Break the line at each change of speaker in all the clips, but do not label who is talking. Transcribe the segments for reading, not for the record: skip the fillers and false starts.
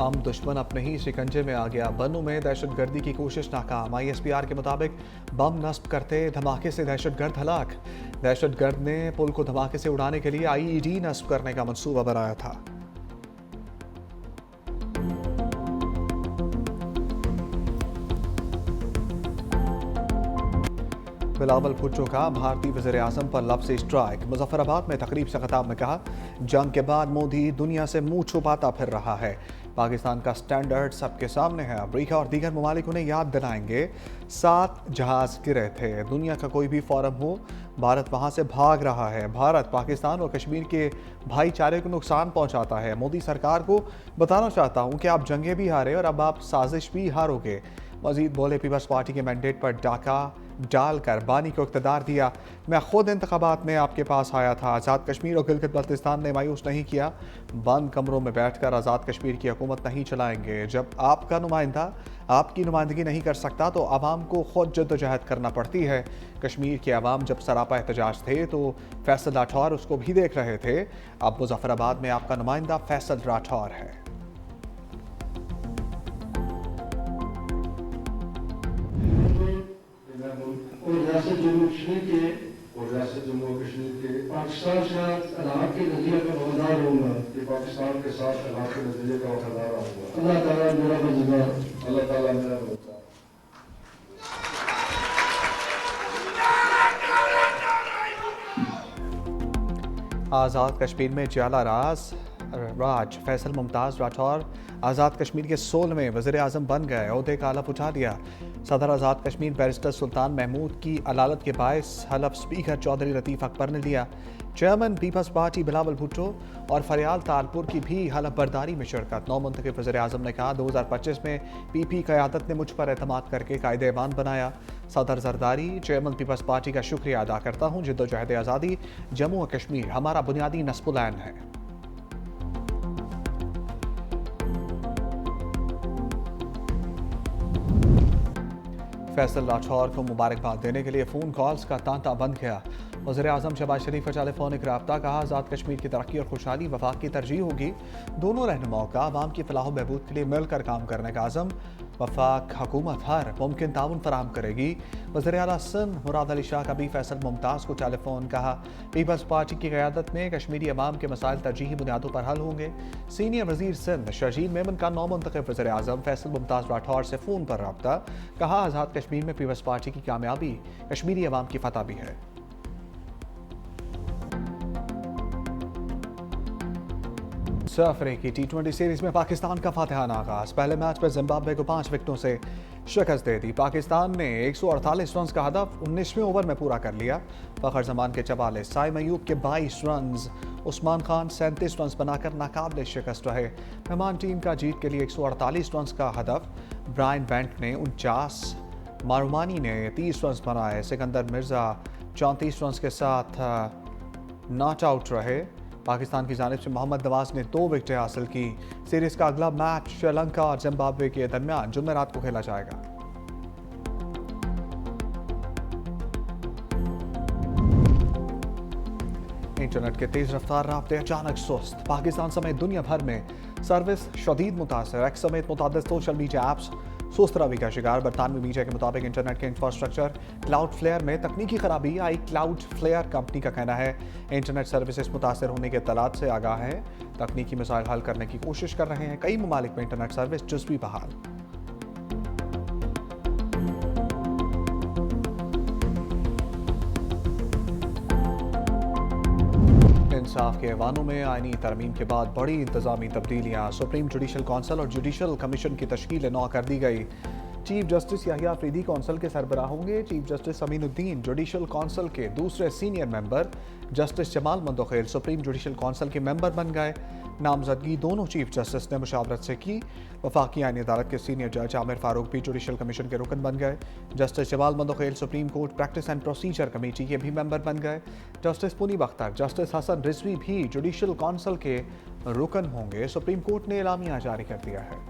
हम दुश्मन अपने ही शिकंजे में आ गया। बनू में दहशतगर्दी की कोशिश नाकाम। ISPR के मुताबिक बम नस्ब करते धमाके से दहशतगर्द हलाक। दहशतगर्द ने पुल को धमाके से उड़ाने के लिए IED नस्ब करने का मंसूबा बनाया था। बिलावल भुट्टो का भारतीय वज़ीर-ए-आज़म पर लब से स्ट्राइक। मुजफ्फराबाद में तकरीब से खिताब में कहा, जंग के बाद मोदी दुनिया से मुंह छुपाता फिर रहा है। पाकिस्तान का स्टैंडर्ड सबके सामने है। अमरीका और दीगर ममालिक उन्हें याद दिलाएंगे 7 जहाज गिरे थे। दुनिया का कोई भी फोरम हो, भारत वहां से भाग रहा है। भारत पाकिस्तान और कश्मीर के भाईचारे को नुकसान पहुंचाता है। मोदी सरकार को बताना चाहता हूं कि आप जंगें भी हारे और अब आप साजिश भी हारोगे। मजीद बोले, पीपल्स पार्टी के मैंडेट पर डाका डालकर बानी को इक़्तिदार दिया। मैं खुद इंतखाबात में आपके पास आया था। आज़ाद कश्मीर और गिलगित बल्तिस्तान ने मायूस नहीं किया। बंद कमरों में बैठकर आज़ाद कश्मीर की हुकूमत नहीं चलाएंगे। जब आपका नुमाइंदा आपकी नुमाइंदगी नहीं कर सकता तो आवाम को खुद जद्दोजहद करना पड़ती है। कश्मीर के अवाम जब सरापा एहतजाज थे तो फैसल राठौर उसको भी देख रहे थे। अब मुजफ्फराबाद में आपका नुमाइंदा फैसल राठौर है।
और रियासत जम्मू कश्मीर के पाकिस्तान के साथ अलाक़ के नज़रिए का वफादार रहूँगा कि पाकिस्तान के साथ अलाक़ के नज़रिए का वफादार रहूँगा। अल्लाह ताला मेरा मददगार, अल्लाह ताला मेरा मददगार।
आज़ाद कश्मीर में जाला राज फैसल मुमताज़ राठौर आज़ाद कश्मीर के 16वें वज़ीर-ए-आज़म बन गए। ओहदे का हलफ उठा लिया। सदर आज़ाद कश्मीर बैरिस्टर सुल्तान महमूद की अदालत के बायस हलफ स्पीकर चौधरी लतीफ़ अकबर ने लिया। Chairman Peoples Party Bilawal Bhutto और फरियाल तालपुर की भी हलफ बर्दारी में शिरकत। नौ मुंतखब वज़ीर-ए-आज़म ने कहा, 2025 में PP क़यादत ने मुझ पर एतमाद करके कायदे-ए-मान बनाया। सदर जरदारी, चेयरमैन पीपल्स पार्टी का शुक्रिया अदा करता हूँ। जिद्दोजहद आज़ादी जम्मू और कश्मीर हमारा बुनियादी नस्बुल-ऐन है। फैसल राठौर को मुबारकबाद देने के लिए फ़ोन कॉल्स का तांता बंद गया। वज़ीर-ए-आज़म शहबाज शरीफ का टेलीफोनिक रब्ता। कहा, आज़ाद कश्मीर की तरक्की और खुशहाली वफाक की तरजीह होगी। दोनों रहनुमाओं का अवाम की फलाह बहबूद के लिए मिलकर काम करने का आज़म। वफाक हुकूमत हर मुमकिन ताउन फराहम करेगी। वज़ीर आला सिंध मुराद अली शाह का भी फैसल मुमताज़ को टेलीफोन। कहा, पीपल्स पार्टी की क़यादत में कश्मीरी अवाम के मसाइल तरजीही बुनियादों पर हल होंगे। सीनियर वज़ीर सिंध शर्जील मेमन का नौ मुंतखब वज़ीर-ए-आज़म फैसल मुमताज़ राठौर से फ़ोन पर रब्ता। कहा, आज़ाद कश्मीर में पीपल्स पार्टी की कामयाबी कश्मीरी अवाम की फतह भी है। अफ्रीकी T20 सीरीज में पाकिस्तान का फातिहाना आगाज। पहले मैच पर जिम्बाब्वे को 5 विकेटों से शिकस्त दे दी। पाकिस्तान ने 148 रन का हदफ 19वें ओवर में पूरा कर लिया। फ़खर जमान के 44, साइम अयूब के 22 रन, उस्मान खान 37 रन बनाकर नाकाबिले शिकस्त रहे। मेहमान टीम का जीत के लिए 148 रन का हदफ। ब्रायन बेंट ने 49, मारूमानी ने 30 रन बनाए। सिकंदर मिर्जा 34 रन के साथ नॉट आउट रहे। पाकिस्तान की जानिब से मोहम्मद नवाज ने 2 विकेटें हासिल की। सीरीज का अगला मैच श्रीलंका और जिम्बाब्वे के दरमियान जुमेरात को खेला जाएगा। इंटरनेट के तेज रफ्तार राब्ते अचानक सुस्त। पाकिस्तान समेत दुनिया भर में सर्विस शदीद मुतासर। एक्स समेत मुतादिद सोशल मीडिया ऐप्स सुस्त रवि का शिकार। बरतानवी मीडिया के मुताबिक इंटरनेट के इंफ्रास्ट्रक्चर क्लाउडफ्लेयर में तकनीकी खराबी आई। क्लाउडफ्लेयर कंपनी का कहना है इंटरनेट सर्विसेज मुतासर होने के इत्तलात से आगाह है। तकनीकी मसाइल हल करने की कोशिश कर रहे हैं। कई ममालिक में इंटरनेट सर्विस जुज़वी बहाल। इंसाफ के ऐवानों में आईनी तरमीम के बाद बड़ी इंतजामी तब्दीलियाँ। सुप्रीम जुडिशल कौंसिल और जुडिशल कमीशन की तश्कील नौ कर दी गई। Chief justice Yahya Afridi council के सरबराह होंगे। Chief justice Aminuddin judicial council के दूसरे senior member. Justice Jamal Mandokhel Supreme Judicial council के मेंबर बन गए। नामजदगी दोनों चीफ जस्टिस ने मुशावरत से की। वफाकी आईनी अदालत के सीनियर जज आमिर फारूक भी जुडिशल कमीशन के रुकन बन गए। Justice Jamal Mandokhel supreme court practice and procedure committee के भी मेंबर बन गए। जस्टिस पुनीब अख्तर, जस्टिस हसन रिजवी भी जुडिशल कौंसिल के रुकन होंगे। सुप्रीम कोर्ट ने एलामिया जारी कर दिया है।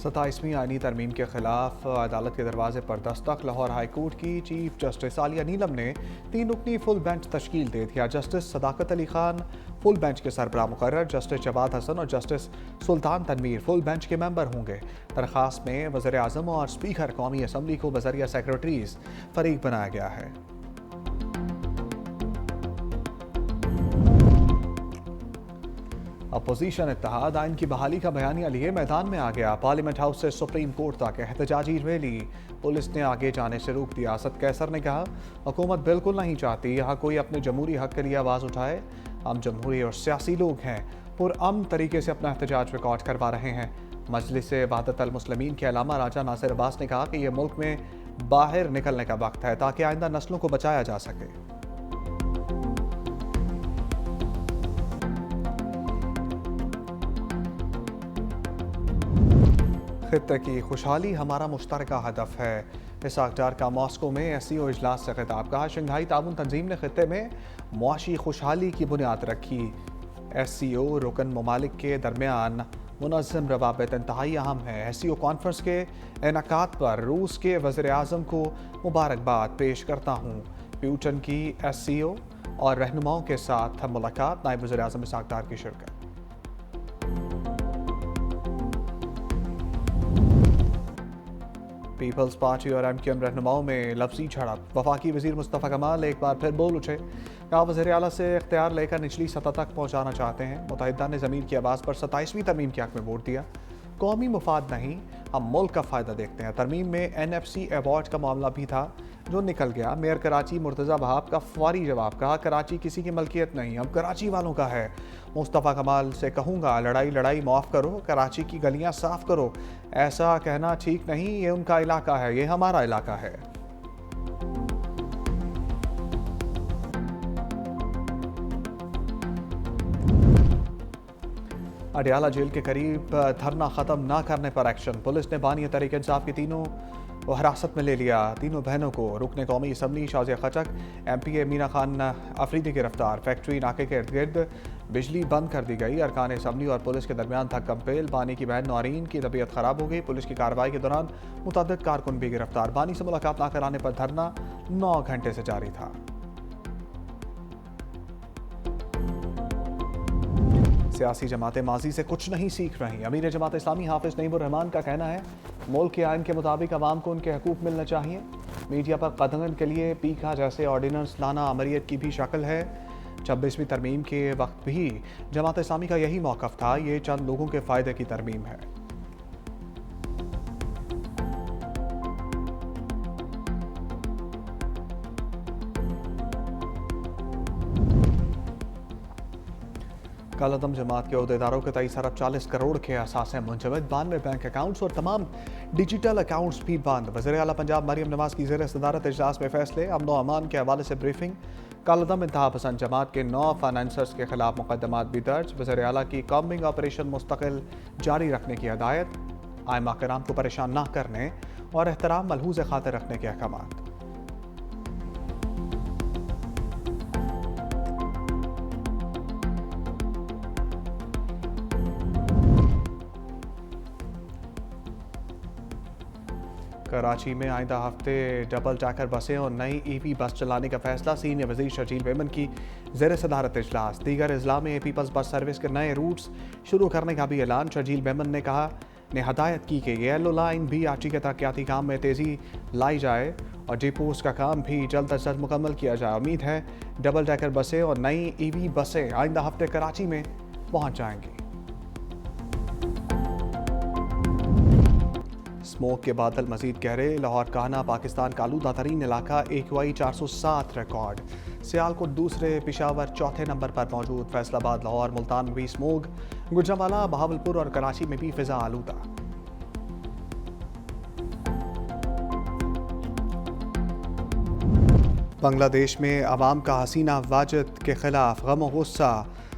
27वीं आईनी तरमीम के खिलाफ अदालत के दरवाजे पर दस्तक। लाहौर हाई कोर्ट की चीफ जस्टिस आलिया नीलम ने 3 रुकनी फुल बेंच तश्कील दे दिया। जस्टिस सदाकत अली खान फुल बेंच के सरबराह मुकर्रर, जस्टिस जवाद हसन और जस्टिस सुल्तान तनवीर फुल बेंच के मेंबर होंगे। दरखास्त में वज़ीर आज़म और स्पीकर कौमी असम्बली को बज़रिया सेक्रेटरीज फरीक बनाया गया है। अपोजिशन इत्तेहाद आइन की बहाली का बयानिया लिए मैदान में आ गया। पार्लियामेंट हाउस से सुप्रीम कोर्ट तक एहतजाजी रैली, पुलिस ने आगे जाने से रोक दिया। असद कैसर ने कहा, हुकूमत बिल्कुल नहीं चाहती यहाँ कोई अपने जमहूरी हक के लिए आवाज़ उठाए। हम जमहूरी और सियासी लोग हैं, पुरअमन तरीके से अपना एहतजाज रिकॉर्ड करवा रहे हैं। मजलिस वहदत अल मुस्लिमीन के अलामा राजा नासिर अब्बास ने कहा कि यह मुल्क में बाहर निकलने का वक्त है ताकि आइंदा नस्लों को बचाया जा सके। खित्ते की खुशहाली हमारा मुश्तरका हदफ है। इसहाक डार का मॉस्को में SCO इजलास से खिताब। कहा, शंघाई ताउन तंजीम ने खित्ते में मुआशी खुशहाली की बुनियाद रखी। SCO रुकन ममालिक के दरमियान मुनज़्ज़म रवाबित इंतहाई अहम है। SCO कॉन्फ्रेंस के इनेकाद पर रूस के वज़ीर आज़म को मुबारकबाद पेश करता हूँ। प्यूटन की SCO और रहनुमाओं के साथ मुलाकात, नायब वज़ीर आज़म इसहाक डार की शिरकत। पीपल्स पार्टी और MQM रहनुमाओं में लफ्जी झड़प। वफाकी वज़ीर मुस्तफ़ा कमाल एक बार फिर बोल उठे। कहा, वज़ीर आला से इख्तियार लेकर निचली सतह तक पहुँचाना चाहते हैं। मुत्तहिदा ने ज़मीर की आवाज़ पर 27वीं तरमीम के हक़ में वोट दिया। कौमी मुफाद नहीं, हम मुल्क का फ़ायदा देखते हैं। तरमीम में NFC अवार्ड का मामला भी था जो निकल गया। मेयर कराची मुर्तज़ा वहाब का फौरी जवाब। कहा, कराची किसी की मलकियत नहीं, अब कराची वालों का है। मुस्तफ़ा कमाल से कहूँगा, लड़ाई माफ़ करो, कराची की गलियाँ साफ़ करो। ऐसा कहना ठीक नहीं, ये उनका इलाका है, ये हमारा इलाका है। अडियाला जेल के करीब धरना ख़त्म न करने पर एक्शन। पुलिस ने बानी तहरीक इंसाफ की तीनों को हिरासत में ले लिया। तीनों बहनों को रुकने कौमी असम्बली शाज़िया खचक, MPA मीना खान अफरीदी गिरफ्तार। फैक्ट्री नाके के इर्द गिर्द बिजली बंद कर दी गई। अरकान असम्बली और पुलिस के दरमियान था कंपेल। बानी की बहन नौरीन की तबीयत ख़राब हो गई। पुलिस की कार्रवाई के दौरान मुतअद्दिद कारकुन भी गिरफ्तार। बानी से मुलाकात न कराने पर धरना 9 घंटे से जारी था। सियासी जमातें माजी से कुछ नहीं सीख रही। अमीर जमात इस्लामी हाफिज नईमुर रहमान का कहना है, मुल्क के आइन के मुताबिक अवाम को उनके हकूक मिलना चाहिए। मीडिया पर कदगन के लिए पीखा जैसे ऑर्डिनेंस लाना अमरियत की भी शक्ल है। 26वीं तरमीम के वक्त भी जमात इस्लामी का यही मौक़िफ़ था। ये चंद लोगों के फ़ायदे की तरमीम है। कालादम जमात के अहदेदारों के 23 अरब 40 करोड़ के असासे मुंजमद। 92 बैंक अकाउंट्स और तमाम डिजिटल अकाउंट्स भी बंद। वज़ीर आला पंजाब मरियम नवाज की ज़ेर सदारत इजलास में फैसले। अमन व अमान के हवाले से ब्रीफिंग। कालादम इंतहा पसंद जमात के 9 फाइनेंसर्स के खिलाफ मुकदमात भी दर्ज। वज़ीर आला की कॉम्बिंग ऑपरेशन मुस्तकिल जारी रखने की हदायत। आइमा कराम को परेशान न करने और एहतराम मलहूज़ खातिर रखने के अहकामात। कराची में आइंदा हफ्ते डबल टैकर बसें और नई EV बस चलाने का फैसला। सीनियर वज़ीर शर्जील मेमन की ज़ेर सदारत इजलास। दीगर अजला में पीपल्स बस सर्विस के नए रूट्स शुरू करने का भी ऐलान। शर्जील मेमन ने कहा, ने हदायत की कि येलो लाइन भी आची के तरक्याती काम में तेज़ी लाई जाए और डिपोज का काम भी जल्द अज जल्द मुकम्मल किया जाए। उम्मीद है डबल टैकर बसें और नई EV बसें आइंदा हफ्ते कराची में पहुँच जाएंगी। स्मोक के बादल मजीद गहरे। लाहौर काहना पाकिस्तान का आलूदा तरीन इलाका। AQI 407 record. सियालकोट दूसरे, पिशावर चौथे नंबर पर मौजूद। फैसलाबाद, लाहौर, मुल्तान में भी स्मोक। गुजरांवाला, बहावलपुर और कराची में भी फिजा आलूदा। बांग्लादेश में अवाम का हसीना वाजिद के खिलाफ गम और गुस्सा।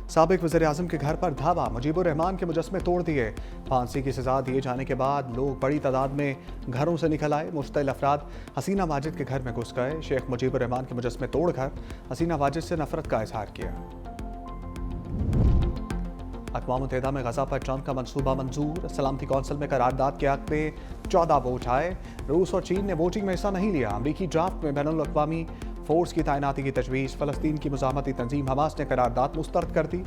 साबिक वज़ीर आज़म के घर पर धावा। मुजीबुर रहमान के मुजस्समे तोड़ दिए। फांसी की सज़ा दिए जाने के बाद लोग बड़ी तादाद में घरों से निकल आए। मुश्तिल अफराद हसीना वाजिद के घर में घुस गए। शेख मुजीबुर रहमान के मुजस्समे तोड़कर हसीना वाजिद से नफरत का इजहार किया। अक़वाम मुत्तहिदा में गजा पर जंग का मंसूबा मंजूर। सलामती कौंसिल में करारदाद के हक में 14 वोट आए। रूस और चीन ने वोटिंग में हिस्सा नहीं लिया। अमरीकी ड्राफ्ट में बैनुल अक़वामी फोर्स की तैनाती की तजवीज़। फ़लस्तीन की मुज़ाहमती तंजीम हमास ने करारदाद मुस्तरद कर दी।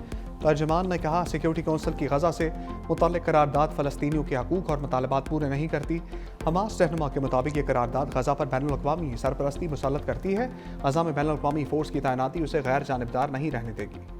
तर्जमान ने कहा, सिक्योरिटी कौंसिल की गजा से मुतल्लिक़ करारदाद फ़लस्तीनियों के हकूक़ और मुतालबात पूरे नहीं करती। हमास रहनुमा के मुताबिक ये करारदाद गजा पर बैनुल अक़वामी सरपरस्ती मुसल्लत करती है। गजा में बैनुल अक़वामी फ़ोर्स की तैनाती उसे गैर जानिबदार नहीं रहने देगी।